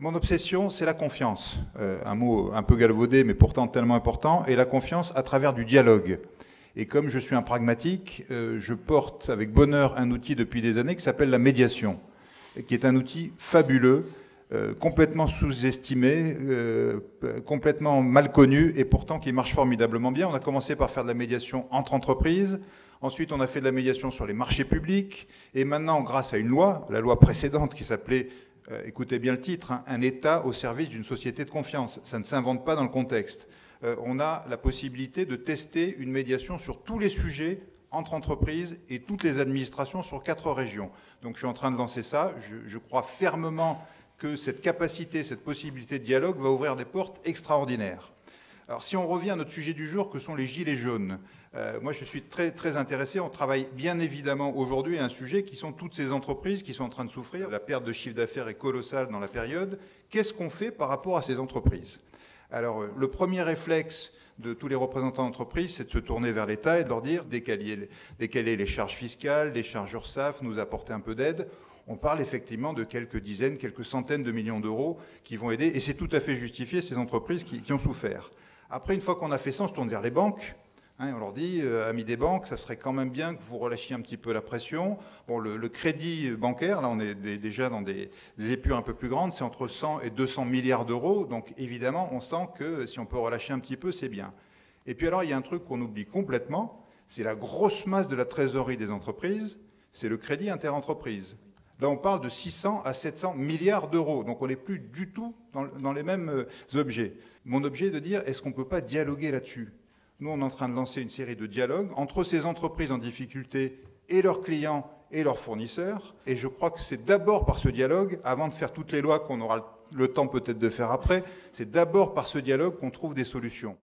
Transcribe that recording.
Mon obsession, c'est la confiance. Un mot un peu galvaudé, mais pourtant tellement important, et la confiance à travers du dialogue. Et comme je suis un pragmatique, je porte avec bonheur un outil depuis des années qui s'appelle la médiation, qui est un outil fabuleux, complètement sous-estimé, complètement mal connu, et pourtant qui marche formidablement bien. On a commencé par faire de la médiation entre entreprises. Ensuite, on a fait de la médiation sur les marchés publics. Et maintenant, grâce à une loi, la loi précédente qui s'appelait, écoutez bien le titre, hein, un État au service d'une société de confiance. Ça ne s'invente pas dans le contexte. On a la possibilité de tester une médiation sur tous les sujets entre entreprises et toutes les administrations sur 4 régions. Donc je suis en train de lancer ça. Je crois fermement que cette capacité, cette possibilité de dialogue va ouvrir des portes extraordinaires. Alors si on revient à notre sujet du jour, que sont les gilets jaunes, moi je suis très intéressé. On travaille bien évidemment aujourd'hui à un sujet qui sont toutes ces entreprises qui sont en train de souffrir. La perte de chiffre d'affaires est colossale dans la période. Qu'est-ce qu'on fait par rapport à ces entreprises ? Alors le premier réflexe de tous les représentants d'entreprise, c'est de se tourner vers l'État et de leur dire décaler les charges fiscales, les charges URSSAF, nous apporter un peu d'aide. On parle effectivement de quelques dizaines, quelques centaines de millions d'euros qui vont aider, et c'est tout à fait justifié, ces entreprises qui ont souffert. Après, une fois qu'on a fait ça, on se tourne vers les banques. On leur dit, amis des banques, ça serait quand même bien que vous relâchiez un petit peu la pression. Bon, le crédit bancaire, là on est déjà dans des épures un peu plus grandes, c'est entre 100 et 200 milliards d'euros. Donc évidemment, on sent que si on peut relâcher un petit peu, c'est bien. Et puis alors, il y a un truc qu'on oublie complètement, c'est la grosse masse de la trésorerie des entreprises, c'est le crédit interentreprise. Là, on parle de 600 à 700 milliards d'euros. Donc on n'est plus du tout dans les mêmes objets. Mon objet est de dire, est-ce qu'on ne peut pas dialoguer là-dessus ? Nous, on est en train de lancer une série de dialogues entre ces entreprises en difficulté et leurs clients et leurs fournisseurs. Et je crois que c'est d'abord par ce dialogue, avant de faire toutes les lois qu'on aura le temps peut-être de faire après, c'est d'abord par ce dialogue qu'on trouve des solutions.